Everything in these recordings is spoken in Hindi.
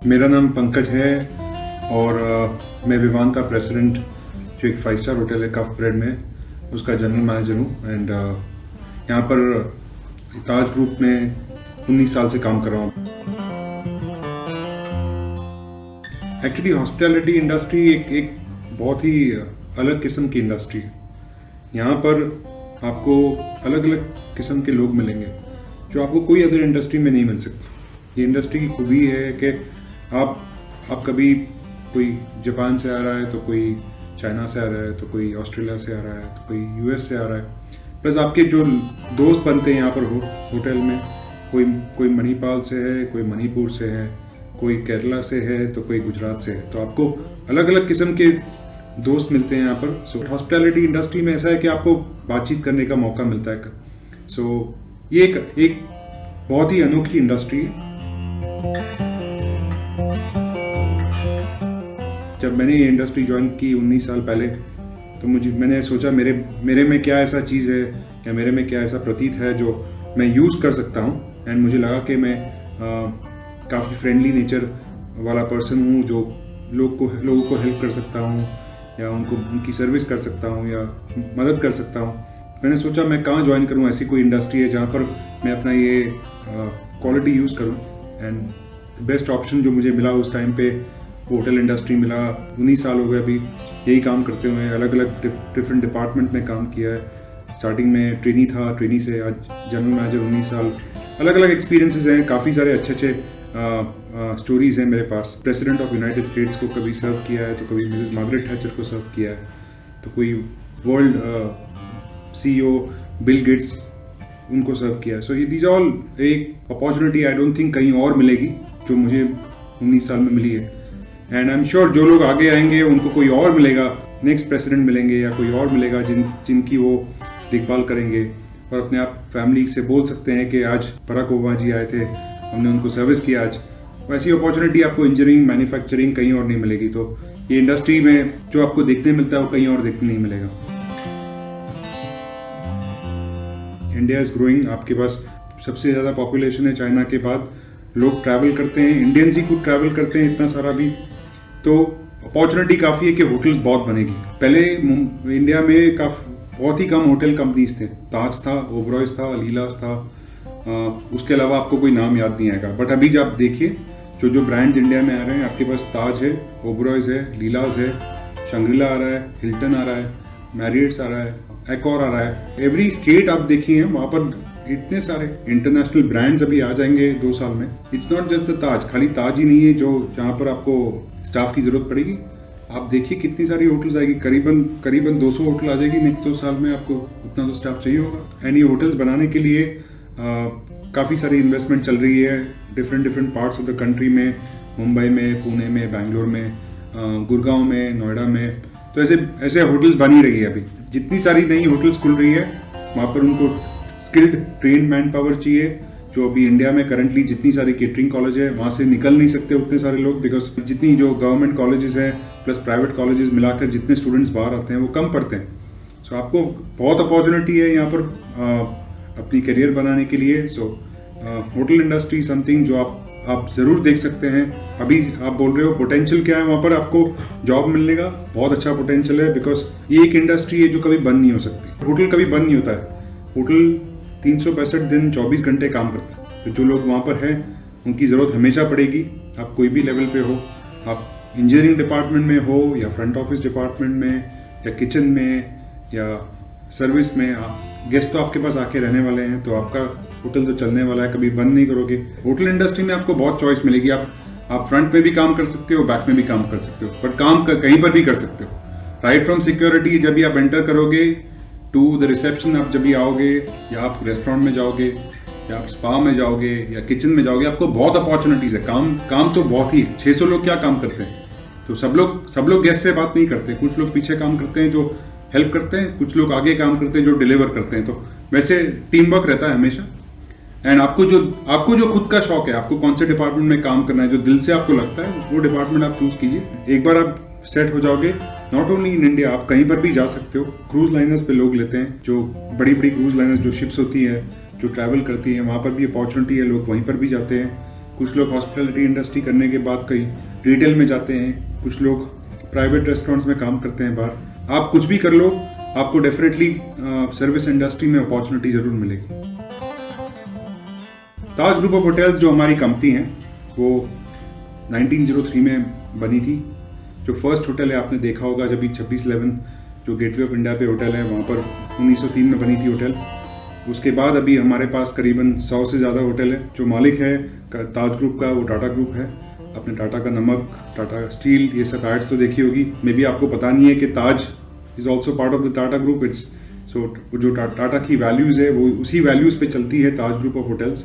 मेरा नाम पंकज है और मैं विमानता प्रेसिडेंट जो एक 5 स्टार होटल है कफ ब्रेड में उसका जनरल मैनेजर हूँ। एंड यहाँ पर ताज ग्रुप में 19 साल से काम कर रहा हूँ। एक्चुअली हॉस्पिटैलिटी इंडस्ट्री एक बहुत ही अलग किस्म की इंडस्ट्री है। यहाँ पर आपको अलग अलग किस्म के लोग मिलेंगे जो आपको कोई अदर इंडस्ट्री में नहीं मिल सकता। ये इंडस्ट्री की खूबी है कि आप कभी कोई जापान से आ रहा है तो कोई चाइना से आ रहा है तो कोई ऑस्ट्रेलिया से आ रहा है तो कोई यूएस से आ रहा है। प्लस आपके जो दोस्त बनते हैं यहाँ पर होटल में, कोई मणिपाल से है, कोई मणिपुर से है, कोई केरला से है तो कोई गुजरात से है। तो आपको अलग अलग किस्म के दोस्त मिलते हैं यहाँ पर। सो हॉस्पिटैलिटी इंडस्ट्री में ऐसा है कि आपको बातचीत करने का मौका मिलता है। सो ये एक बहुत ही अनोखी इंडस्ट्री है। जब मैंने ये इंडस्ट्री ज्वाइन की 19 साल पहले तो मैंने सोचा मेरे में क्या ऐसा चीज़ है या मेरे में क्या ऐसा प्रतीत है जो मैं यूज़ कर सकता हूँ। एंड मुझे लगा कि मैं काफ़ी फ्रेंडली नेचर वाला पर्सन हूँ जो लोगों को हेल्प कर सकता हूँ या उनकी सर्विस कर सकता हूँ या मदद कर सकता हूँ। मैंने सोचा मैं कहाँ ज्वाइन करूँ, ऐसी कोई इंडस्ट्री है जहाँ पर मैं अपना ये क्वालिटी यूज़ करूँ। एंड बेस्ट ऑप्शन जो मुझे मिला उस टाइम पे होटल इंडस्ट्री मिला। 19 साल हो गए अभी यही काम करते हुए। अलग अलग डिफरेंट डिपार्टमेंट में काम किया है। स्टार्टिंग में ट्रेनी से आज जनरल मैनेजर 19 साल। अलग अलग एक्सपीरियंसेस हैं, काफ़ी सारे अच्छे स्टोरीज हैं मेरे पास। प्रेसिडेंट ऑफ यूनाइटेड स्टेट्स को कभी सर्व किया है तो कभी मिसेस मार्गरेट थैचर को सर्व किया है तो कोई वर्ल्ड CEO बिल गेट्स उनको सर्व किया है। सो ये दीज ऑल एक अपॉर्चुनिटी आई डोंट थिंक कहीं और मिलेगी जो मुझे 19 साल में मिली है। एंड आई एम श्योर जो लोग आगे आएंगे उनको कोई और मिलेगा, नेक्स्ट प्रेसिडेंट मिलेंगे या कोई और मिलेगा जिनकी वो देखभाल करेंगे और अपने आप फैमिली से बोल सकते हैं कि आज बराक ओबामा जी आए थे, हमने उनको सर्विस किया आज। वैसी अपॉर्चुनिटी आपको इंजीनियरिंग, मैन्युफैक्चरिंग कहीं और नहीं मिलेगी। तो ये इंडस्ट्री में जो आपको देखने मिलता है वो कहीं और देखने नहीं मिलेगा। India is growing. आपके पास सबसे ज़्यादा पॉपुलेशन है चाइना के बाद। लोग ट्रैवल करते हैं, इंडियंस ही खुद ट्रैवल करते हैं इतना सारा भी। तो अपॉर्चुनिटी काफ़ी है कि होटल्स बहुत बनेगी। पहले इंडिया में बहुत ही कम होटल कंपनीज थे। ताज था, ओबरॉयज था, लीलाज था, उसके अलावा आपको कोई नाम याद नहीं आएगा। बट अभी जब आप देखिए जो ब्रांड्स इंडिया में आ रहे हैं, आपके पास ताज है, ओबरॉयज है, लीलाज है, शंग्रीला आ रहा है, हिल्टन आ रहा है, मैरियट्स आ रहा है, एक्कोर आ रहा है। एवरी स्टेट आप देखिए वहाँ पर इतने सारे इंटरनेशनल ब्रांड्स अभी आ जाएंगे 2 साल में। इट्स नॉट जस्ट द ताज, खाली ताज ही नहीं है जहाँ पर आपको स्टाफ की जरूरत पड़ेगी। आप देखिए कितनी सारी होटल्स आएगी, करीबन 200 होटल आ जाएगी नेक्स्ट 2 साल में। आपको उतना तो स्टाफ चाहिए होगा। एंड ये होटल्स बनाने के लिए काफ़ी सारी इन्वेस्टमेंट चल रही है different parts of the country में, मुंबई में, पुणे में, बैंगलोर में, गुड़गांव में, नोएडा में। तो ऐसे होटल्स बन ही रही है। अभी जितनी सारी नई होटल्स खुल रही है वहाँ पर उनको स्किल्ड ट्रेन मैन पावर चाहिए, जो अभी इंडिया में करंटली जितनी सारी केटरिंग कॉलेज है वहाँ से निकल नहीं सकते उतने सारे लोग, बिकॉज जितनी जो गवर्नमेंट कॉलेजेस हैं प्लस प्राइवेट कॉलेजेस मिलाकर जितने स्टूडेंट्स बाहर आते हैं वो कम पढ़ते हैं। सो आपको बहुत अपॉर्चुनिटी है यहाँ पर अपनी करियर बनाने के लिए। सो होटल इंडस्ट्री समथिंग जो आप ज़रूर देख सकते हैं। अभी आप बोल रहे हो पोटेंशियल क्या है, वहाँ पर आपको जॉब मिलने का बहुत अच्छा पोटेंशियल है, बिकॉज ये एक इंडस्ट्री है जो कभी बंद नहीं हो सकती। होटल कभी बंद नहीं होता है। होटल 365 दिन 24 घंटे काम करता है। तो जो लोग वहाँ पर हैं उनकी ज़रूरत हमेशा पड़ेगी। आप कोई भी लेवल पे हो, आप इंजीनियरिंग डिपार्टमेंट में हो या फ्रंट ऑफिस डिपार्टमेंट में या किचन में या सर्विस में, गेस्ट तो आपके पास आके रहने वाले हैं तो आपका होटल तो चलने वाला है, कभी बंद नहीं करोगे। होटल इंडस्ट्री में आपको बहुत चॉइस मिलेगी। आप फ्रंट पे भी काम कर सकते हो, बैक में भी काम कर सकते हो, बट काम कहीं पर भी कर सकते हो। राइट फ्रॉम सिक्योरिटी, जब भी आप एंटर करोगे टू द रिसेप्शन, आप जब भी आओगे या आप रेस्टोरेंट में जाओगे या आप स्पा में जाओगे या किचन में जाओगे, आपको बहुत अपॉर्चुनिटीज़ है। काम तो बहुत ही है। 600 लोग क्या काम करते हैं? तो सब लोग गेस्ट से बात नहीं करते। कुछ लोग पीछे काम करते हैं जो हेल्प करते हैं, कुछ लोग आगे काम करते हैं जो डिलीवर करते हैं। तो वैसे टीम वर्क रहता है हमेशा। एंड आपको जो खुद का शौक है, आपको कौन से डिपार्टमेंट में काम करना है, जो दिल से आपको लगता है वो डिपार्टमेंट आप चूज कीजिए। एक बार आप सेट हो जाओगे, नॉट ओनली इन इंडिया, आप कहीं पर भी जा सकते हो। क्रूज लाइनर्स पे लोग लेते हैं, जो बड़ी क्रूज लाइनर्स जो शिप्स होती है जो ट्रैवल करती हैं, वहाँ पर भी अपॉर्चुनिटी है, लोग वहीं पर भी जाते हैं। कुछ लोग हॉस्पिटैलिटी इंडस्ट्री करने के बाद कहीं रिटेल में जाते हैं, कुछ लोग प्राइवेट रेस्टोरेंट्स में काम करते हैं बाहर। आप कुछ भी कर लो, आपको डेफिनेटली सर्विस इंडस्ट्री में अपॉर्चुनिटी जरूर मिलेगी। ताज ग्रुप ऑफ होटल्स जो हमारी कंपनी है वो 1903 में बनी थी। जो फर्स्ट होटल है आपने देखा होगा जब 2611 जो गेटवे ऑफ इंडिया पे होटल है वहाँ पर 1903 में बनी थी होटल। उसके बाद अभी हमारे पास करीबन 100 से ज़्यादा होटल है। जो मालिक है ताज ग्रुप का वो टाटा ग्रुप है। अपने टाटा का नमक, टाटा स्टील, ये सब एड्स तो देखी होगी। मे बी आपको पता नहीं है कि Taj is also part of the Tata group. It's so जो टाटा की वैल्यूज़ है वो उसी वैल्यूज़ पे चलती है ताज ग्रुप ऑफ होटल्स।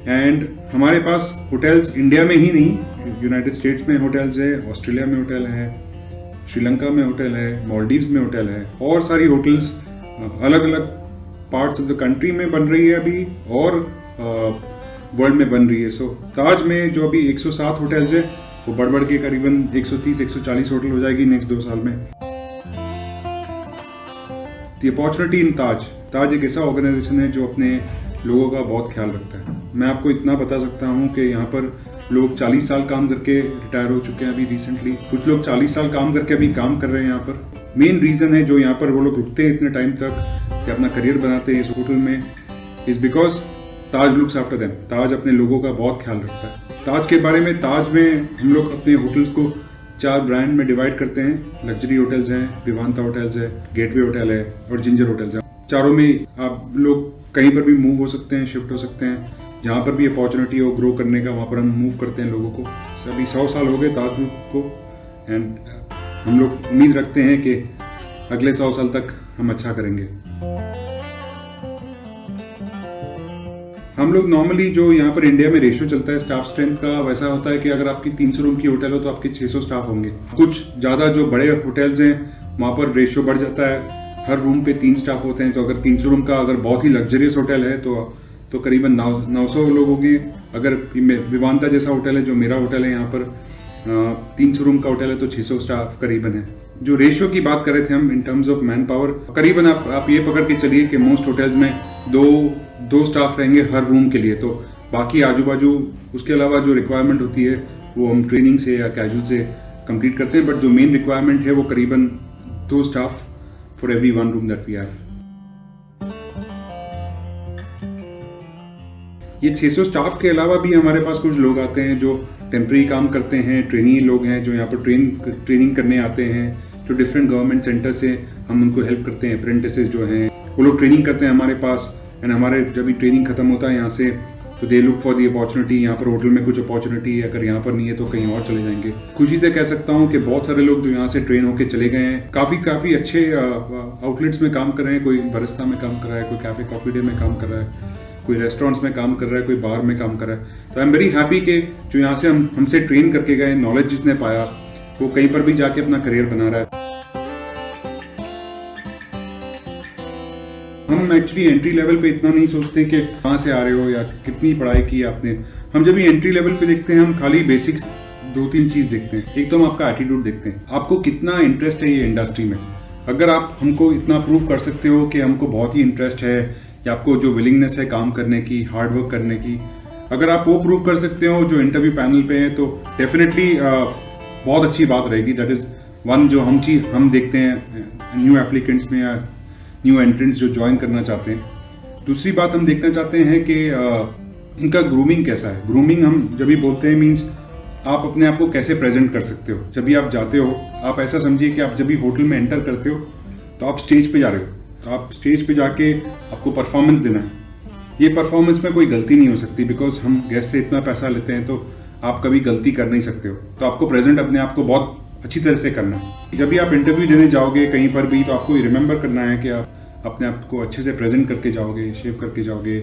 एंड हमारे पास होटल्स इंडिया में ही नहीं, यूनाइटेड स्टेट्स में होटल्स है, ऑस्ट्रेलिया में होटल है, श्रीलंका में होटल है, मालदीव्स में होटल है, और सारी होटल्स अलग अलग पार्ट्स ऑफ द कंट्री में बन रही है अभी और वर्ल्ड में बन रही है। सो ताज में जो अभी 107 होटल्स है वो बढ़ बढ़ के करीबन 130-140 होटल हो जाएगी नेक्स्ट 2 साल में। द अपॉर्चुनिटी इन ताज एक ऐसा ऑर्गेनाइजेशन है जो अपने लोगों का बहुत ख्याल रखता है। मैं आपको इतना बता सकता हूँ कि यहाँ पर लोग 40 साल काम करके रिटायर हो चुके हैं अभी रिसेंटली। कुछ लोग 40 साल काम करके अभी काम कर रहे हैं यहाँ पर। मेन रीज़न है जो यहाँ पर वो लोग रुकते हैं इतने टाइम तक कि अपना करियर बनाते हैं इस होटल में, is because Taj looks after them. Taj अपने लोगों का बहुत ख्याल रखता है। ताज के बारे में, ताज में हम लोग अपने होटल्स को 4 ब्रांड में डिवाइड करते हैं। लग्जरी होटल्स हैं, विवांता होटल्स है, गेटवे होटल है और जिंजर होटल्स है। चारों में आप लोग कहीं पर भी मूव हो सकते हैं, शिफ्ट हो सकते हैं। जहाँ पर भी अपॉर्चुनिटी हो ग्रो करने का वहाँ पर हम मूव करते हैं लोगों को। अभी 100 साल हो गए ताज ग्रुप को एंड हम लोग उम्मीद रखते हैं कि अगले 100 साल तक हम अच्छा करेंगे। हम लोग नॉर्मली जो यहाँ पर इंडिया में रेशियो चलता है स्टाफ स्ट्रेंथ का, वैसा होता है कि अगर आपकी 300 रूम की होटल हो तो आपके 600 स्टाफ होंगे। कुछ ज़्यादा जो बड़े होटल्स हैं वहाँ पर रेशियो बढ़ जाता है, हर रूम पे 3 स्टाफ होते हैं। तो अगर 300 रूम का अगर बहुत ही लग्जरियस होटल है तो करीबन 900 लोग होंगे। अगर विवांता जैसा होटल है जो मेरा होटल है यहाँ पर 300 रूम का होटल है तो 600 स्टाफ करीबन है। जो रेशियो की बात कर रहे थे हम in terms of man power, करीबन आप ये पकड़ के चलिए कि मोस्ट होटल्स में दो स्टाफ रहेंगे हर रूम के लिए। तो बाकी आजू बाजू उसके अलावा जो रिक्वायरमेंट होती है वो हम ट्रेनिंग से या कैजुअल से कंप्लीट करते हैं। बट जो मेन रिक्वायरमेंट है वो करीबन 2 staff for every 1 room that we have. ये 600 स्टाफ के अलावा भी हमारे पास कुछ लोग आते हैं जो टेम्परेरी काम करते हैं, ट्रेनी लोग हैं जो यहाँ पर ट्रेनिंग करने आते हैं, जो डिफरेंट गवर्नमेंट सेंटर से हम उनको हेल्प करते हैं। अप्रेंटिसेस जो हैं वो लोग ट्रेनिंग करते हैं हमारे पास एंड हमारे जब भी ट्रेनिंग खत्म होता है यहाँ से तो they look for the opportunity. यहाँ पर होटल में कुछ अपॉर्चुनिटी है, अगर यहाँ पर नहीं है तो कहीं और चले जाएंगे। खुशी से कह सकता हूँ कि बहुत सारे लोग जो यहाँ से ट्रेन होकर चले गए हैं, काफ़ी अच्छे आउटलेट्स में काम कर रहे हैं। कोई बरिस्ता में काम कर रहा है, कोई कैफे कॉफी डे में काम कर रहा है, कोई रेस्टोरेंट्स में काम कर रहा है, कोई बार में काम कर रहा है। तो आई एम वेरी हैप्पी कि जो यहाँ से हमसे ट्रेन करके गए, नॉलेज जिसने पाया वो कहीं पर भी जाके अपना करियर बना रहा है। हम एक्चुअली एंट्री लेवल पे इतना नहीं सोचते कि कहाँ से आ रहे हो या कितनी पढ़ाई की आपने। हम जब भी एंट्री लेवल पे देखते हैं हम खाली बेसिक्स 2-3 चीज़ देखते हैं। एक तो हम आपका एटीट्यूड देखते हैं, आपको कितना इंटरेस्ट है ये इंडस्ट्री में। अगर आप हमको इतना प्रूव कर सकते हो कि हमको बहुत ही इंटरेस्ट है या आपको जो विलिंगनेस है काम करने की, हार्ड वर्क करने की, अगर आप वो प्रूव कर सकते हो जो इंटरव्यू पैनल पे है तो डेफिनेटली बहुत अच्छी बात रहेगी। दैट इज़ वन जो हम देखते हैं न्यू एप्लीकेंट्स में या न्यू एंट्रेंट्स जो ज्वाइन करना चाहते हैं। दूसरी बात हम देखना चाहते हैं कि इनका ग्रूमिंग कैसा है। ग्रूमिंग हम जब भी बोलते हैं मीन्स आप अपने आप को कैसे प्रेजेंट कर सकते हो। जब भी आप जाते हो, आप ऐसा समझिए कि आप जब भी होटल में एंटर करते हो तो आप स्टेज पे जा रहे हो, तो आप स्टेज पे जाके आपको परफॉर्मेंस देना है। ये परफॉर्मेंस में कोई गलती नहीं हो सकती बिकॉज हम गेस्ट से इतना पैसा लेते हैं तो आप कभी गलती कर नहीं सकते हो। तो आपको प्रेजेंट अपने आप को बहुत अच्छी तरह से करना है। जब भी आप इंटरव्यू देने जाओगे कहीं पर भी तो आपको रिमेंबर करना है कि आप अपने आप को अच्छे से प्रेजेंट करके जाओगे, शेव करके जाओगे,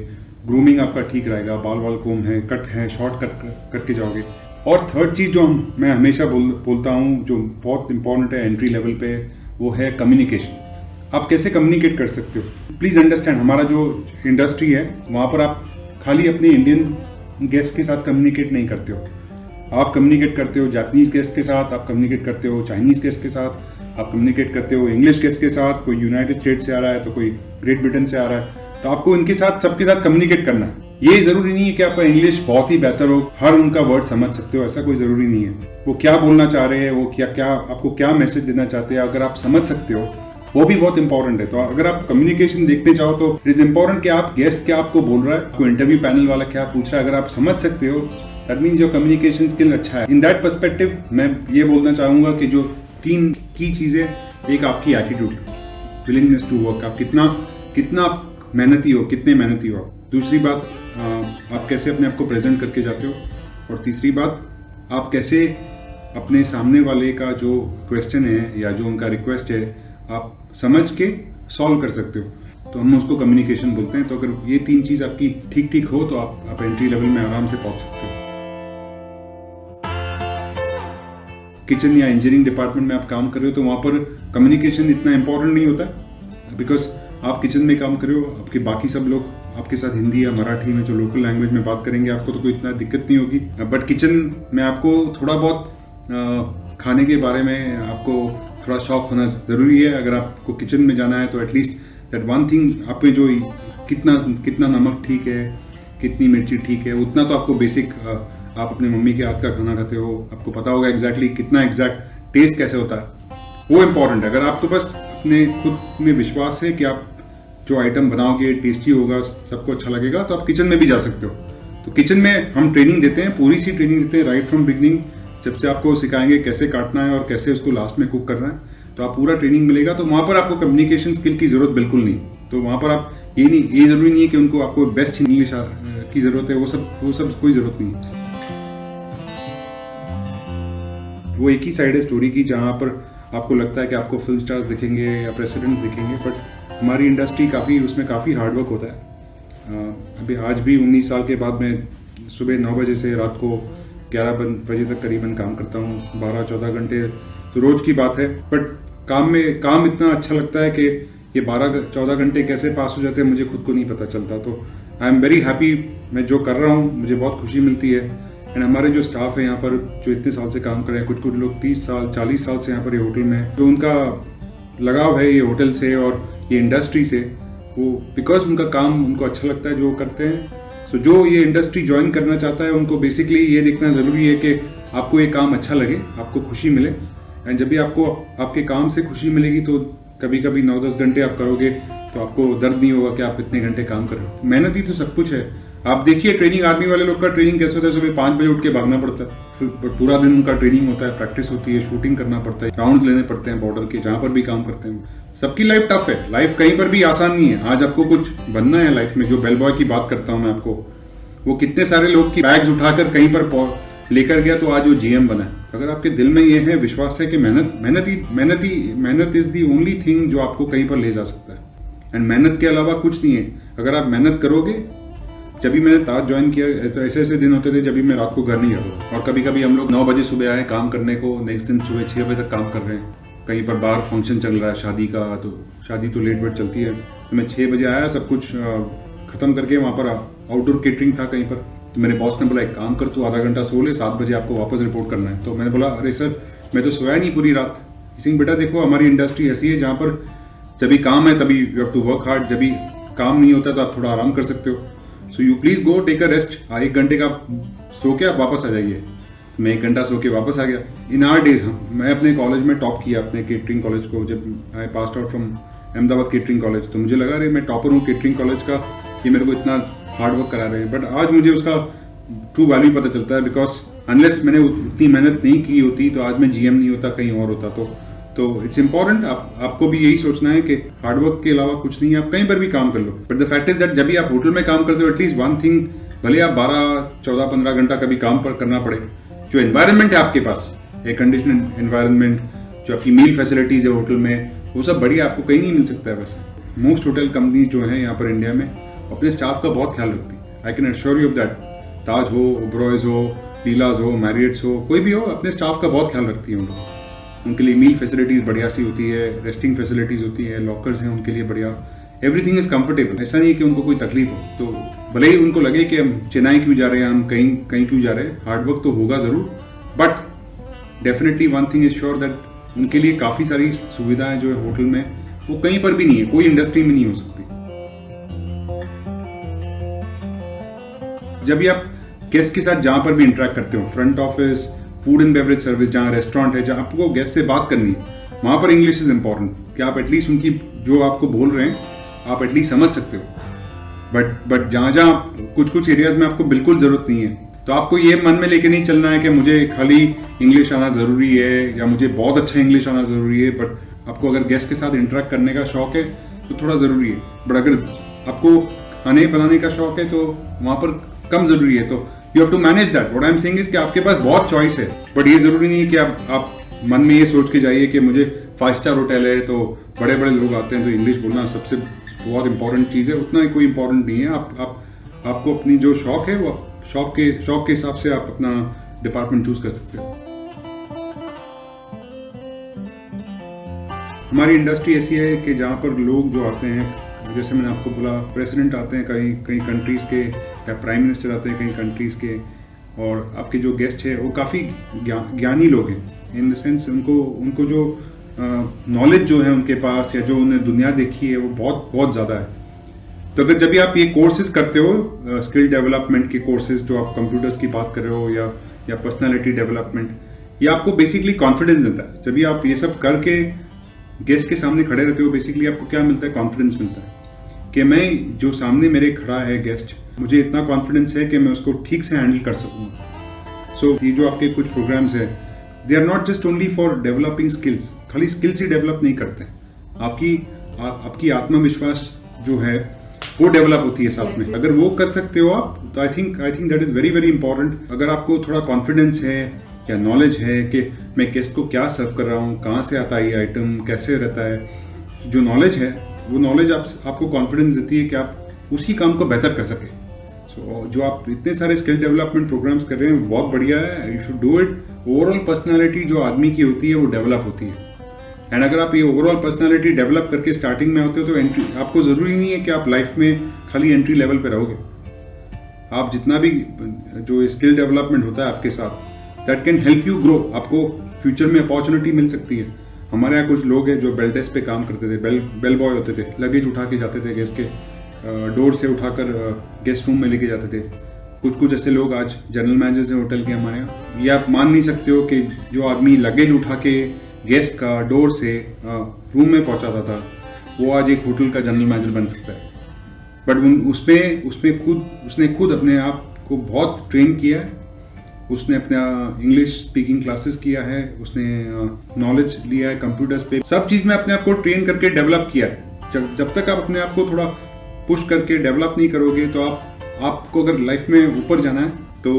ग्रूमिंग आपका ठीक रहेगा, बाल वाल कोम है, कट है, शॉर्ट कट करके जाओगे। और थर्ड चीज़ जो मैं हमेशा बोलता हूँ जो बहुत इंपॉर्टेंट है एंट्री लेवल पे, वो है कम्युनिकेशन। आप कैसे कम्युनिकेट कर सकते हो। प्लीज़ अंडरस्टैंड, हमारा जो इंडस्ट्री है वहाँ पर आप खाली अपने इंडियन गेस्ट के साथ कम्युनिकेट नहीं करते हो, आप कम्युनिकेट करते हो जापानीज गेस्ट के साथ, आप कम्युनिकेट करते हो चाइनीज़ गेस्ट के साथ, आप कम्युनिकेट करते हो इंग्लिश गेस्ट के साथ। कोई यूनाइटेड स्टेट से आ रहा है तो कोई ग्रेट ब्रिटेन से आ रहा है, तो आपको इनके साथ सबके साथ कम्युनिकेट करना है। ये जरूरी नहीं है कि आपका इंग्लिश बहुत ही बेहतर हो, हर उनका वर्ड समझ सकते हो, ऐसा कोई जरूरी नहीं है। वो क्या बोलना चाह रहे हैं, वो क्या क्या आपको क्या मैसेज देना चाहते हैं, अगर आप समझ सकते हो वो भी बहुत इंपॉर्टेंट है। तो अगर आप कम्युनिकेशन देखते चाहो तो इट इज इंपॉर्टेंट कि आप गेस्ट क्या आपको बोल रहा है, आपको इंटरव्यू पैनल वाला क्या पूछ रहा है, अगर आप समझ सकते हो that means your communication skill अच्छा है। इन दैट पर्सपेक्टिव मैं ये बोलना चाहूंगा कि जो 3 की चीजें, एक आपकी एटीट्यूड, विलिंगनेस टू वर्क, आप कितना मेहनती हो, कितने मेहनती हो। दूसरी बात, आप कैसे अपने आप को प्रेजेंट करके जाते हो, और तीसरी बात, आप कैसे अपने सामने वाले का जो क्वेश्चन है या जो उनका रिक्वेस्ट है आप समझ के सॉल्व कर सकते हो। तो हम उसको कम्युनिकेशन बोलते हैं। तो अगर ये 3 चीज आपकी ठीक ठीक हो तो आप एंट्री लेवल में आराम से पहुंच सकते हो। किचन या इंजीनियरिंग डिपार्टमेंट में आप काम कर रहे हो तो वहां पर कम्युनिकेशन इतना इंपॉर्टेंट नहीं होता, बिकॉज आप किचन में काम कर रहे हो, आपके बाकी सब लोग आपके साथ हिंदी या मराठी में जो लोकल लैंग्वेज में बात करेंगे, आपको तो कोई इतना दिक्कत नहीं होगी। बट किचन में आपको थोड़ा बहुत खाने के बारे में आपको थोड़ा शौक होना जरूरी है। अगर आपको किचन में जाना है तो एटलीस्ट दैट वन थिंग, आप में जो कितना नमक ठीक है, कितनी मिर्ची ठीक है, उतना तो आपको बेसिक, आप अपने मम्मी के हाथ का खाना खाते हो, आपको पता होगा एग्जैक्टली कितना एग्जैक्ट टेस्ट कैसे होता है, वो इम्पॉर्टेंट है। अगर आपको बस अपने खुद में विश्वास है कि आप जो आइटम बनाओगे टेस्टी होगा, सबको अच्छा लगेगा, तो आप किचन में भी जा सकते हो। तो किचन में हम ट्रेनिंग देते हैं, पूरी सी ट्रेनिंग देते हैं राइट फ्रॉम बिगनिंग, जब से आपको सिखाएंगे कैसे काटना है और कैसे उसको लास्ट में कुक करना है, तो आप पूरा ट्रेनिंग मिलेगा। तो वहां पर आपको कम्युनिकेशन स्किल की जरूरत बिल्कुल नहीं। तो वहां पर आप ये जरूरी नहीं है कि उनको आपको बेस्ट इंग्लिश की जरूरत है, वो सब कोई जरूरत नहीं है। वो एक ही साइड है स्टोरी की जहां पर आपको लगता है कि आपको फिल्म स्टार्स दिखेंगे या प्रेसिडेंट्स दिखेंगे, बट हमारी इंडस्ट्री उसमें काफ़ी हार्डवर्क होता है। अभी आज भी 19 साल के बाद मैं सुबह 9 बजे से रात को 11 बजे तक करीबन काम करता हूँ, 12-14 घंटे तो रोज की बात है। बट काम इतना अच्छा लगता है कि ये 12-14 घंटे कैसे पास हो जाते हैं मुझे खुद को नहीं पता चलता। तो आई एम वेरी हैप्पी, मैं जो कर रहा हूँ मुझे बहुत खुशी मिलती है। एंड हमारे जो स्टाफ है यहाँ पर जो इतने साल से काम कर रहे हैं, कुछ लोग 30 साल 40 साल से यहाँ पर ये होटल में, तो उनका लगाव है ये होटल से और ये इंडस्ट्री से, वो बिकॉज उनका काम उनको अच्छा लगता है जो करते हैं। सो जो ये इंडस्ट्री ज्वाइन करना चाहता है उनको बेसिकली ये देखना ज़रूरी है कि आपको ये काम अच्छा लगे, आपको खुशी मिले। एंड जब भी आपको आपके काम से खुशी मिलेगी तो कभी कभी 9-10 घंटे आप करोगे तो आपको दर्द नहीं होगा कि आप इतने घंटे काम कर रहे हो। मेहनत ही तो सब कुछ है। आप देखिए ट्रेनिंग, आर्मी वाले लोग का ट्रेनिंग कैसे होता है, सुबह 5 बजे उठ के भागना पड़ता है, फिर पूरा दिन उनका ट्रेनिंग होता है, प्रैक्टिस होती है, शूटिंग करना पड़ता है, राउंड्स लेने पड़ते हैं बॉर्डर के, जहां पर भी काम करते हैं। सबकी लाइफ टफ है, लाइफ कहीं पर भी आसान नहीं है। आज आपको कुछ बनना है लाइफ में, जो बेल बॉय की बात करता हूं मैं आपको, वो कितने सारे लोग की बैग्स उठाकर कहीं पर लेकर गया तो आज वो जीएम बना है। अगर आपके दिल में ये है, विश्वास है कि मेहनत इज दी ओनली थिंग जो आपको कहीं पर ले जा सकता है। एंड मेहनत के अलावा कुछ नहीं है। अगर आप मेहनत करोगे, जब भी मैंने ताज ज्वाइन किया तो ऐसे दिन होते थे जब भी मैं रात को घर नहीं आता, और कभी कभी हम लोग 9 बजे सुबह आए काम करने को, नेक्स्ट दिन सुबह 6 बजे तक काम कर रहे हैं। कहीं पर बाहर फंक्शन चल रहा है शादी का, तो शादी तो लेट चलती है, तो मैं 6 बजे आया, सब कुछ खत्म करके वहाँ पर आउटडोर केटरिंग था कहीं पर, तो मेरे बॉस ने बोला एक काम कर, तू आधा घंटा सो ले, 7 बजे आपको वापस रिपोर्ट करना है। तो मैंने बोला अरे सर मैं तो सोया नहीं पूरी रात। सिंह बेटा देखो हमारी इंडस्ट्री ऐसी है जहाँ पर जब भी काम है तभी you have to work hard, जब भी काम नहीं होता तो आप थोड़ा आराम कर सकते हो। So you please go take a rest, 1 घंटे का सो के आप वापस आ जाइए। मैं 1 घंटा सो के वापस आ गया। इन आवर डेज मैं अपने कॉलेज में टॉप किया, अपने केटरिंग कॉलेज को, जब I passed out from Ahmedabad catering college, तो मुझे लगा अरे मैं टॉपर हूँ केटरिंग कॉलेज का, ये मेरे को इतना हार्ड वर्क करा रहे हैं। बट आज मुझे उसका ट्रू वैल्यू पता चलता है, बिकॉज अनलेस मैंने उतनी मेहनत नहीं की होती तो आज मैं जीएम नहीं होता, कहीं और होता। तो इट्स इंपॉर्टेंट, आपको भी यही सोचना है कि हार्डवर्क के अलावा कुछ नहीं है, आप कहीं पर भी काम कर लो। But the fact is that जब भी आप होटल में काम करते हो, एटलीस्ट वन थिंग, भले आप 12-14-15 घंटा कभी काम पर करना पड़े, जो एनवायरनमेंट है आपके पास, एयर कंडीशन एनवायरनमेंट, जो आपकी मील फैसिलिटीज है होटल में, वो सब बढ़िया, आपको कहीं नहीं मिल सकता है। वैसे मोस्ट होटल कंपनीज जो है यहाँ पर इंडिया में अपने स्टाफ का बहुत ख्याल रखती है। I can assure you of that. Taj हो, ओबरॉयज हो, लीलाज हो, मैरियट्स हो, कोई भी हो, अपने स्टाफ का बहुत ख्याल रखती है उन लोग। उनके लिए मील फैसिलिटीज बढ़िया सी होती है, रेस्टिंग फैसिलिटीज होती है, लॉकर्स हैं उनके लिए बढ़िया, एवरीथिंग इज कंफर्टेबल। ऐसा नहीं है कि उनको कोई तकलीफ हो। तो भले ही उनको लगे कि हम चेन्नई क्यों जा रहे हैं, हम कहीं क्यों जा रहे हैं, हार्डवर्क तो होगा जरूर, but definitely one thing is sure that उनके लिए काफ़ी सारी सुविधाएं जो है होटल में, वो कहीं पर भी नहीं है, कोई इंडस्ट्री में नहीं हो सकती। जब भी आप गेस्ट के साथ जहाँ पर भी इंटरेक्ट करते हो, front office, food and beverage service, जहाँ रेस्टोरेंट है, जहाँ आपको गेस्ट से बात करनी है, वहाँ पर इंग्लिश इज इंपॉर्टेंट कि आप एटलीस्ट उनकी जो आपको बोल रहे हैं आप एटलीस्ट समझ सकते हो। बट जहाँ जहाँ कुछ एरियाज में आपको बिल्कुल ज़रूरत नहीं है, तो आपको ये मन में लेके नहीं चलना है कि मुझे खाली इंग्लिश आना ज़रूरी है या मुझे बहुत अच्छा इंग्लिश आना ज़रूरी है। बट आपको अगर गेस्ट के साथ इंटरेक्ट करने का शौक है तो थोड़ा ज़रूरी है, बट अगर आपको खाने बनाने का शौक है तो वहाँ पर कम ज़रूरी है। तो you have to manage that. What I am saying is कि आपके पास बहुत चॉइस है, बट ये ज़रूरी नहीं है कि आप मन में ये सोच के जाइए कि मुझे 5 स्टार होटल है तो बड़े बड़े लोग आते हैं तो इंग्लिश बोलना सबसे बहुत इंपॉर्टेंट चीज़ है। उतना कोई इंपॉर्टेंट नहीं है। आपको अपनी जो शौक है वो शौक के हिसाब से आप अपना डिपार्टमेंट चूज कर सकते हो। हमारी इंडस्ट्री ऐसी है कि जहाँ पर लोग जो आते हैं, जैसे मैंने आपको बोला, प्रेसिडेंट आते हैं कई कंट्रीज़ के, या प्राइम मिनिस्टर आते हैं कई कंट्रीज़ के, और आपके जो गेस्ट है वो काफ़ी ज्ञानी लोग हैं, इन द सेंस उनको जो नॉलेज जो है उनके पास, या जो उन्हें दुनिया देखी है वो बहुत बहुत ज़्यादा है। तो अगर जब भी आप ये कोर्सेज करते हो, स्किल डेवलपमेंट के कोर्सेज, जो आप कंप्यूटर्स की बात कर रहे हो या पर्सनालिटी डेवलपमेंट, ये आपको बेसिकली कॉन्फिडेंस देता है। जब भी आप ये सब करके गेस्ट के सामने खड़े रहते हो, बेसिकली आपको क्या मिलता है? कॉन्फिडेंस मिलता है कि मैं जो सामने मेरे खड़ा है गेस्ट, मुझे इतना कॉन्फिडेंस है कि मैं उसको ठीक से हैंडल कर सकूँगा। सो ये जो आपके कुछ प्रोग्राम्स है, they are not just only for developing skills. खाली स्किल्स ही डेवलप नहीं करते, आपकी आत्मविश्वास जो है वो डेवलप होती है साथ में। अगर वो कर सकते हो आप, तो I think that is very very important. अगर आपको थोड़ा कॉन्फिडेंस है या नॉलेज है कि मैं गेस्ट को क्या सर्व कर रहा हूँ, कहाँ से आता है ये आइटम, कैसे रहता है, जो नॉलेज है वो नॉलेज आपको कॉन्फिडेंस देती है कि आप उसी काम को बेहतर कर सके। सो जो आप इतने सारे स्किल डेवलपमेंट प्रोग्राम्स कर रहे हैं बहुत बढ़िया है, you should do it. Overall personality जो आदमी की होती है वो डेवलप होती है, एंड अगर आप ये ओवरऑल पर्सनालिटी डेवलप करके स्टार्टिंग में होते हो तो एंट्री, आपको ज़रूरी नहीं है कि आप लाइफ में खाली एंट्री लेवल पे रहोगे। आप जितना भी जो स्किल डेवलपमेंट होता है आपके साथ, that can help you grow. आपको फ्यूचर में अपॉर्चुनिटी मिल सकती है। हमारे यहाँ कुछ लोग हैं जो बेल डेस्क पे काम करते थे, बेल बॉय होते थे, लगेज उठा के जाते थे गेस्ट के, डोर से उठाकर गेस्ट रूम में लेके जाते थे। कुछ ऐसे लोग आज जनरल मैनेजर्स हैं होटल के हमारे यहाँ। ये आप मान नहीं सकते हो कि जो आदमी लगेज उठा के गेस्ट का डोर से रूम में पहुंचाता था, वो आज एक होटल का जनरल मैनेजर बन सकता है। बट उसने खुद अपने आप को बहुत ट्रेन किया है। उसने अपना इंग्लिश स्पीकिंग क्लासेस किया है, उसने नॉलेज लिया है कंप्यूटर्स पे, सब चीज़ में अपने आप को ट्रेन करके डेवलप किया है। जब तक आप अपने आप को थोड़ा पुश करके डेवलप नहीं करोगे तो आपको अगर लाइफ में ऊपर जाना है तो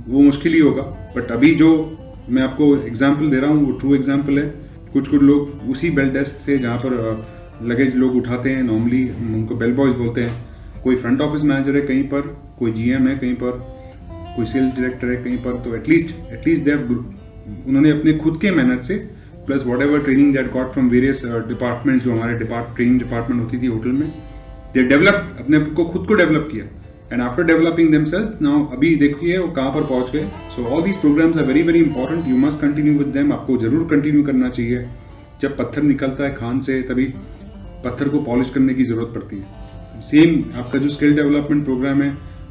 वो मुश्किल ही होगा। बट अभी जो मैं आपको एग्जाम्पल दे रहा हूँ वो ट्रू एग्जाम्पल है। कुछ लोग उसी बेल डेस्क से, जहाँ पर लगेज लोग उठाते हैं, नॉर्मली उनको बेल बॉयज बोलते हैं, कोई फ्रंट ऑफिस मैनेजर है कहीं पर, कोई जीएम है कहीं पर, कोई सेल्स डायरेक्टर है कहीं पर, तो एटलीस्ट दे उन्होंने अपने खुद के मेहनत से, plus what ever training that got from various departments, जो हमारे ट्रेनिंग डिपार्टमेंट होती थी होटल में, दे डेवलप अपने को खुद को डेवलप किया। And after developing themselves, now अभी देखिए वो कहाँ पर पहुँच गए। So all these programs are very very important, you must continue with them. आपको जरूर कंटिन्यू करना चाहिए। जब पत्थर निकलता है खान से, तभी पत्थर को पॉलिश करने की जरूरत पड़ती है। सेम आपका जो स्किल डेवलपमेंट प्रोग्राम है,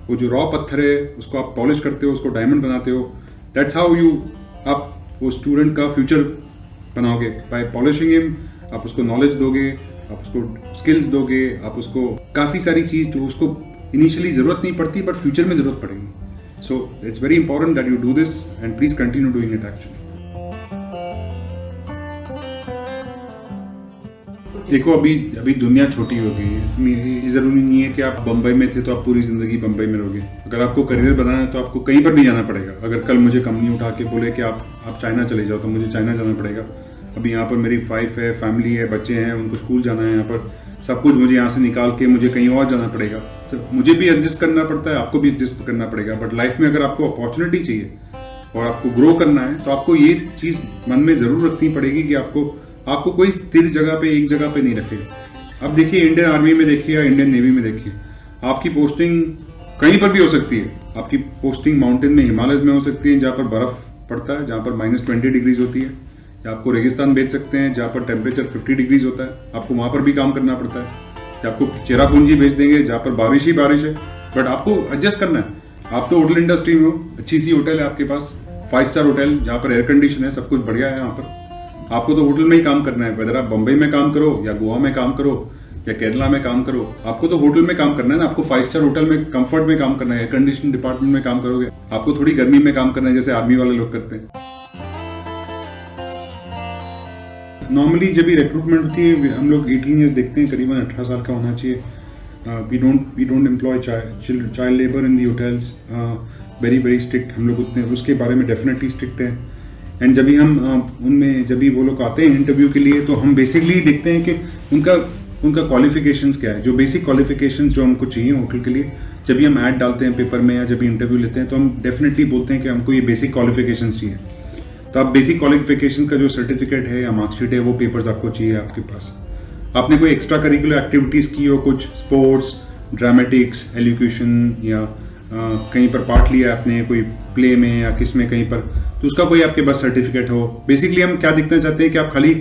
वो जो रॉ पत्थर है उसको आप पॉलिश करते हो, उसको डायमंड बनाते हो। दैट्स हाउ आप वो स्टूडेंट का फ्यूचर बनाओगे, बाय पॉलिशिंग हिम। आप उसको नॉलेज दोगे, आप उसको स्किल्स दोगे, आप उसको काफ़ी सारी चीज़ जो उसको इनिशियली ज़रूरत नहीं पड़ती बट फ्यूचर में ज़रूरत पड़ेगी। So it's very important that you do this and please continue doing it actually. देखो अभी दुनिया छोटी हो गई है। ये ज़रूरी नहीं है कि आप बम्बई में थे तो आप पूरी ज़िंदगी बम्बई में रहोगे। अगर आपको करियर बनाना है तो आपको कहीं पर भी जाना पड़ेगा। अगर कल मुझे कंपनी उठा के बोले कि आप चाइना चले जाओ, तो मुझे चाइना जाना पड़ेगा। अभी यहाँ पर मेरी वाइफ है, फैमिली है, बच्चे हैं, उनको स्कूल जाना है, यहाँ पर सब कुछ मुझे यहाँ से निकाल के मुझे कहीं और जाना पड़ेगा। मुझे भी एडजस्ट करना पड़ता है, आपको भी एडजस्ट करना पड़ेगा। बट लाइफ में अगर आपको अपॉर्चुनिटी चाहिए और आपको ग्रो करना है तो आपको ये चीज़ मन में ज़रूर रखनी पड़ेगी कि आपको कोई स्थिर जगह पे, एक जगह पे नहीं रखेगा। अब देखिए इंडियन आर्मी में देखिए या इंडियन नेवी में देखिए, आपकी पोस्टिंग कहीं पर भी हो सकती है। आपकी पोस्टिंग माउंटेन में, हिमालय में हो सकती है, जहाँ पर बर्फ़ पड़ता है, जहाँ पर -20 डिग्रीज होती है, या आपको रेगिस्तान भेज सकते हैं जहाँ पर टेम्परेचर 50 डिग्रीज होता है, आपको वहाँ पर भी काम करना पड़ता है। या आपको चेरापूंजी भेज देंगे जहाँ पर बारिश ही बारिश है, बट आपको एडजस्ट करना है। आप तो होटल इंडस्ट्री में हो, अच्छी सी होटल है आपके पास, 5 स्टार होटल जहाँ पर एयर कंडीशन है, सब कुछ बढ़िया है यहाँ पर। आपको तो होटल में ही काम करना है, वेदर आप बम्बई में काम करो या गोवा में काम करो या केरला में काम करो, आपको तो होटल में काम करना है ना। आपको 5 स्टार होटल में कंफर्ट में काम करना है, एयर कंडीशन डिपार्टमेंट में काम करोगे। आपको थोड़ी गर्मी में काम करना है जैसे आर्मी वाले लोग करते हैं। नॉर्मली जब भी रिक्रूटमेंट होती है हम लोग 18 ईयर्स देखते हैं, करीबन 18 साल का होना चाहिए। We don't employ child labour in the hotels, very strict हम लोग उतने उसके बारे में डेफिनेटली स्ट्रिक्ट है। एंड जब भी हम उनमें जब भी वो लोग आते हैं इंटरव्यू के लिए तो हम बेसिकली देखते हैं कि उनका क्वालिफिकेशंस क्या है, जो बेसिक क्वालिफिकेशंस जो हमको चाहिए होटल के लिए। जब भी हम ऐड डालते हैं पेपर में या जब भी इंटरव्यू लेते हैं तो हम डेफिनेटली बोलते हैं कि हमको ये बेसिक क्वालिफिकेशंस चाहिए। तो आप बेसिक क्वालिफिकेशन का जो सर्टिफिकेट है या मार्कशीट है वो पेपर्स आपको चाहिए आपके पास। आपने कोई एक्स्ट्रा करिकुलर एक्टिविटीज़ की हो, कुछ स्पोर्ट्स, ड्रामेटिक्स, एलोक्यूशन या कहीं पर पार्ट लिया आपने कोई प्ले में या किस में कहीं पर, तो उसका कोई आपके पास सर्टिफिकेट हो। बेसिकली हम क्या दिखना चाहते हैं कि आप खाली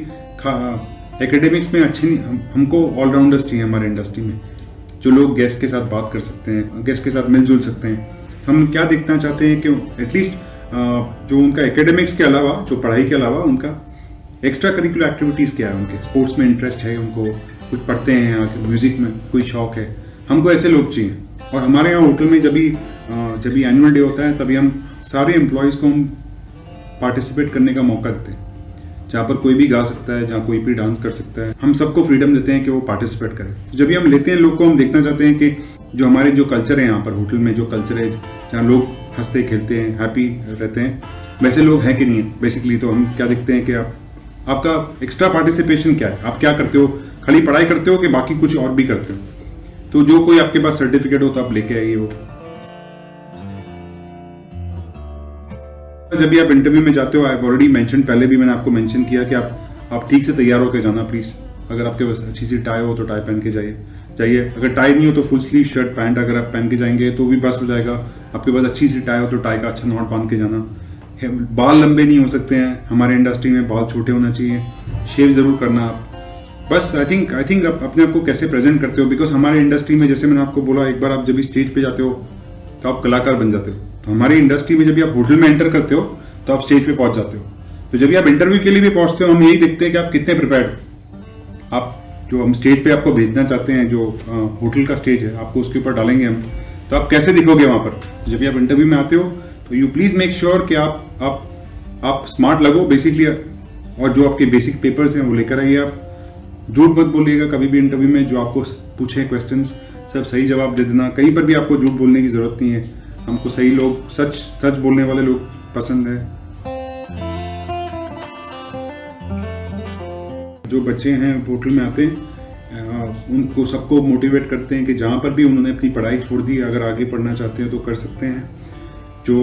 एकेडमिक्स में अच्छे नहीं, हमको ऑलराउंडर्स चाहिए हमारे इंडस्ट्री में, जो लोग गेस्ट के साथ बात कर सकते हैं, गेस्ट के साथ मिलजुल सकते हैं। हम क्या दिखना चाहते हैं कि एटलीस्ट जो उनका एकेडमिक्स के अलावा, जो पढ़ाई के अलावा उनका एक्स्ट्रा करिकुलर एक्टिविटीज़ क्या है, उनके स्पोर्ट्स में इंटरेस्ट है, उनको कुछ पढ़ते हैं या म्यूज़िक में कोई शौक है, हमको ऐसे लोग चाहिए। और हमारे यहाँ होटल में जब भी एनुअल डे होता है तभी हम सारे एम्प्लॉयज़ को हम पार्टिसिपेट करने का मौका देते हैं, जहाँ पर कोई भी गा सकता है, जहाँ कोई भी डांस कर सकता है, हम सबको फ्रीडम देते हैं कि वो पार्टिसिपेट करें। जब भी हम लेते हैं लोग को, हम देखना चाहते हैं कि जो हमारे जो कल्चर है यहाँ पर होटल में, जो कल्चर है जहाँ लोग हंसते खेलते हैं, हैप्पी रहते हैं, वैसे लोग हैं कि नहीं है बेसिकली। तो हम क्या देखते हैं कि आपका एक्स्ट्रा पार्टिसिपेशन क्या है, आप क्या करते हो, खाली पढ़ाई करते हो कि बाकी कुछ और भी करते हो। तो जो कोई आपके पास सर्टिफिकेट हो तो आप लेके आइए वो। जब भी आप इंटरव्यू में जाते हो, आई ऑलरेडी मेंशन, पहले भी मैंने आपको मेंशन किया कि आप ठीक से तैयार होकर जाना प्लीज़। अगर आपके पास अच्छी सी टाई हो तो टाई पहन के जाइए। अगर टाई नहीं हो तो फुल स्लीव शर्ट पैंट अगर आप पहन के जाएंगे तो भी बस हो जाएगा। आपके पास अच्छी सी टाई हो तो टाई का अच्छा नॉट बांध के जाना। बाल लंबे नहीं हो सकते हैं, हमारे इंडस्ट्री में बाल छोटे होना चाहिए। शेव ज़रूर करना आप। बस आई थिंक आप अपने आप को कैसे प्रेजेंट करते हो, बिकॉज हमारे इंडस्ट्री में जैसे मैंने आपको बोला, एक बार आप जब भी स्टेज पे जाते हो तो आप कलाकार बन जाते हो। तो हमारी इंडस्ट्री में जब भी आप होटल में एंटर करते हो तो आप स्टेज पे पहुंच जाते हो। तो जब भी आप इंटरव्यू के लिए भी पहुंचते हो, हम यही देखते हैं कि आप कितने प्रिपेयर्ड। आप जो हम स्टेज पे आपको भेजना चाहते हैं, जो होटल का स्टेज है, आपको उसके ऊपर डालेंगे हम, तो आप कैसे दिखोगे वहाँ पर। जब भी आप इंटरव्यू में आते हो तो यू प्लीज़ मेक श्योर कि आप स्मार्ट लगो बेसिकली, और जो आपके बेसिक पेपर्स हैं वो लेकर आइए। आप झूठ मत बोलिएगा कभी भी इंटरव्यू में। जो आपको पूछे क्वेश्चंस सब सही जवाब दे देना। कहीं पर भी आपको झूठ बोलने की ज़रूरत नहीं है। हमको सही लोग, सच बोलने वाले लोग पसंद है। जो बच्चे हैं होटल में आते हैं, उनको सबको मोटिवेट करते हैं कि जहाँ पर भी उन्होंने अपनी पढ़ाई छोड़ दी, अगर आगे पढ़ना चाहते हैं तो कर सकते हैं। जो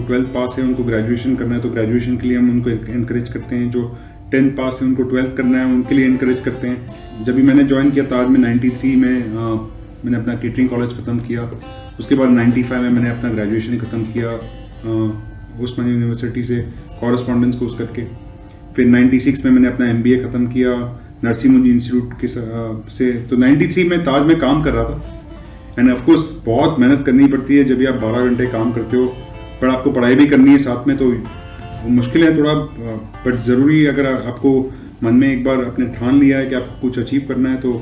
12th पास है उनको ग्रेजुएशन करना है तो ग्रेजुएशन के लिए हम उनको इनकरेज करते हैं। जो 10th पास है उनको 12th करना है, उनके लिए इनकरेज करते हैं। जब भी मैंने ज्वाइन किया ताज में 93 में, मैंने अपना केटरिंग कॉलेज ख़त्म किया। उसके बाद 95 में मैंने अपना ग्रेजुएशन ख़त्म किया उस्मानिया यूनिवर्सिटी से कॉरेस्पॉन्डेंस कोर्स करके। फिर 96 में मैंने अपना MBA ख़त्म किया नरसिम्हा इंस्टीट्यूट के से। तो 93 में ताज में काम कर रहा था। एंड ऑफकोर्स बहुत मेहनत करनी पड़ती है जब भी आप 12 घंटे काम करते हो, पर आपको पढ़ाई भी करनी है साथ में, तो मुश्किल है थोड़ा, बट ज़रूरी। अगर आपको मन में एक बार अपने ठान लिया है कि आपको कुछ अचीव करना है, तो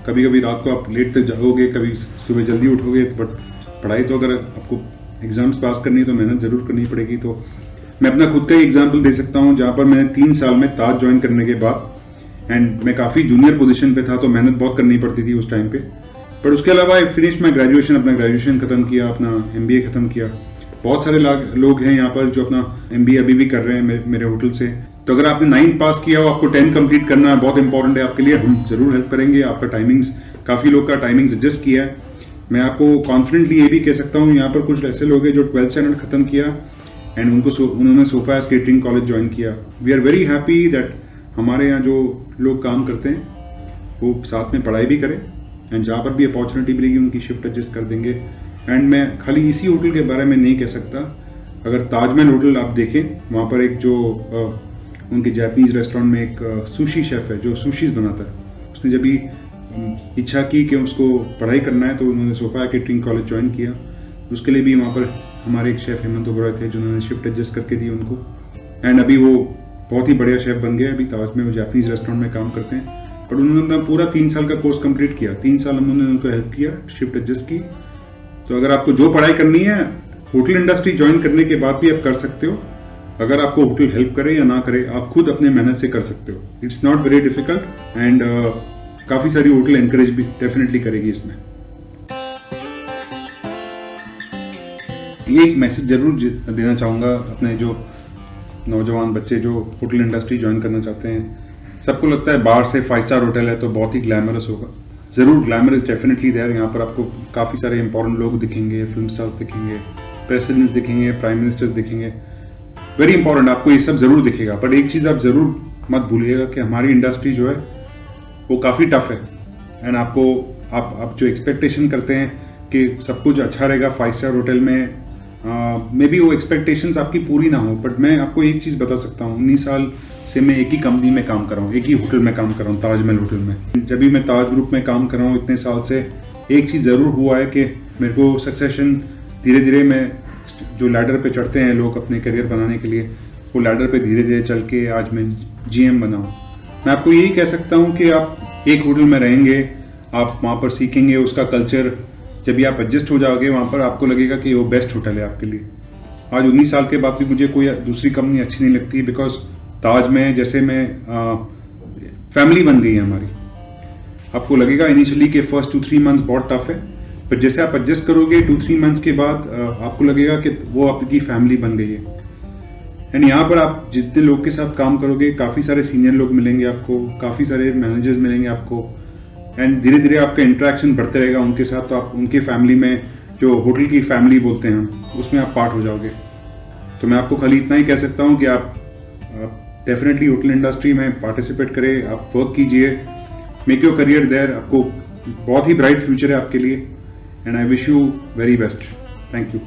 कभी कभी रात को आप लेट तक जागोगे, कभी सुबह जल्दी उठोगे, बट पढ़ाई तो अगर आपको एग्ज़ाम्स पास करनी है तो मेहनत ज़रूर करनी पड़ेगी। तो मैं अपना खुद का ही एग्जाम्पल दे सकता हूँ, जहाँ पर मैंने 3 साल में ताज ज्वाइन करने के बाद, एंड मैं काफ़ी जूनियर पोजीशन पे था तो मेहनत बहुत करनी पड़ती थी उस टाइम पे। पर उसके अलावा आई फिनिश माई ग्रेजुएशन, अपना ग्रेजुएशन ख़त्म किया, अपना MBA ख़त्म किया। बहुत सारे लोग हैं यहाँ पर जो अपना MBA अभी भी कर रहे हैं मेरे होटल से। तो अगर आपने 9 पास किया हो, आपको 10 कंप्लीट करना बहुत इंपॉर्टेंट है आपके लिए, हम ज़रूर हेल्प करेंगे। आपका टाइमिंग्स, काफ़ी लोग का टाइमिंग्स एडजस्ट किया है। मैं आपको कॉन्फिडेंटली ये भी कह सकता हूँ, यहाँ पर कुछ ऐसे लोग हैं जो 12th स्टैंडर्ड ख़त्म किया एंड उन्होंने सोफा केटरिंग कॉलेज ज्वाइन किया। We are very happy that हमारे यहाँ जो लोग काम करते हैं वो साथ में पढ़ाई भी करें, एंड जहाँ पर भी अपॉर्चुनिटी मिलेगी उनकी शिफ्ट एडजस्ट कर देंगे। एंड मैं खाली इसी होटल के बारे में नहीं कह सकता, अगर ताजमहल होटल आप देखें, वहाँ पर एक जो उनके जापानीज़ रेस्टोरेंट में एक सुशी शेफ़ है जो सुशीज़ बनाता है। उसने जब भी इच्छा की कि उसको पढ़ाई करना है तो उन्होंने सोफा केटरिंग कॉलेज ज्वाइन किया। उसके लिए भी वहाँ पर हमारे एक शेफ़ हेमंत ओबरॉय थे जिन्होंने शिफ्ट एडजस्ट करके दी उनको। एंड अभी वो बहुत ही बढ़िया शेफ़ बन गए। अभी ताज में वो जापानीज़ रेस्टोरेंट में काम करते हैं। बट उन्होंने पूरा 3 साल का कोर्स कंप्लीट किया। 3 साल उन्होंने उनको हेल्प किया, शिफ्ट एडजस्ट की। तो अगर आपको जो पढ़ाई करनी है होटल इंडस्ट्री ज्वाइन करने के बाद भी आप कर सकते हो। अगर आपको होटल हेल्प करे या ना करे, आप खुद अपने मेहनत से कर सकते हो। It's not very difficult and काफ़ी सारी होटल एनकरेज भी डेफिनेटली करेगी इसमें। ये एक मैसेज जरूर देना चाहूँगा अपने जो नौजवान बच्चे जो होटल इंडस्ट्री ज्वाइन करना चाहते हैं। सबको लगता है बाहर से 5 स्टार होटल है तो बहुत ही ग्लैमरस होगा। ज़रूर ग्लैमरस डेफिनेटली देयर। यहाँ पर आपको काफ़ी सारे इंपॉर्टेंट लोग दिखेंगे, फिल्म स्टार्स दिखेंगे, प्रेसिडेंट्स दिखेंगे, प्राइम मिनिस्टर्स दिखेंगे। वेरी इंपॉर्टेंट, आपको ये सब ज़रूर दिखेगा। बट एक चीज़ आप ज़रूर मत भूलिएगा कि हमारी इंडस्ट्री जो है वो काफ़ी टफ है। एंड आपको आप जो एक्सपेक्टेशन करते हैं कि सब कुछ अच्छा रहेगा 5 स्टार होटल में, मे बी वो एक्सपेक्टेशंस आपकी पूरी ना हो। बट मैं आपको एक चीज़ बता सकता हूँ, 19 साल से मैं एक ही कंपनी में काम कर रहा हूँ, एक ही होटल में काम कर रहा हूँ, ताजमहल होटल में। जब भी मैं ताज ग्रुप में काम कर रहा हूँ इतने साल से, एक चीज़ ज़रूर हुआ है कि मेरे को सक्सेशन धीरे धीरे मैं जो लैडर पे चढ़ते हैं लोग अपने करियर बनाने के लिए, वो लैडर पे धीरे धीरे चल के आज मैं GM बना हूँ। मैं आपको यही कह सकता हूँ कि आप एक होटल में रहेंगे, आप वहाँ पर सीखेंगे उसका कल्चर। जब भी आप एडजस्ट हो जाओगे वहाँ पर, आपको लगेगा कि वो बेस्ट होटल है आपके लिए। आज 19 साल के बाद भी मुझे कोई दूसरी कंपनी अच्छी नहीं लगती, बिकॉज ताज में जैसे मैं फैमिली बन गई है हमारी। आपको लगेगा इनिशियली कि फर्स्ट 2-3 मंथ्स बहुत टफ है, पर जैसे आप एडजस्ट करोगे 2-3 मंथ्स के बाद आपको लगेगा कि वो आपकी फैमिली बन गई है। एंड यहाँ पर आप जितने लोग के साथ काम करोगे, काफ़ी सारे सीनियर लोग मिलेंगे आपको, काफ़ी सारे मैनेजर्स मिलेंगे आपको। एंड धीरे धीरे आपका इंटरेक्शन बढ़ते रहेगा उनके साथ, तो आप उनके फैमिली में, जो होटल की फैमिली बोलते हैं, उसमें आप पार्ट हो जाओगे। तो मैं आपको खाली इतना ही कह सकता हूँ कि आप डेफिनेटली होटल इंडस्ट्री में पार्टिसिपेट करें, आप वर्क कीजिए, मेक योर करियर देयर। आपको बहुत ही ब्राइट फ्यूचर है आपके लिए। And I wish you very best. Thank you.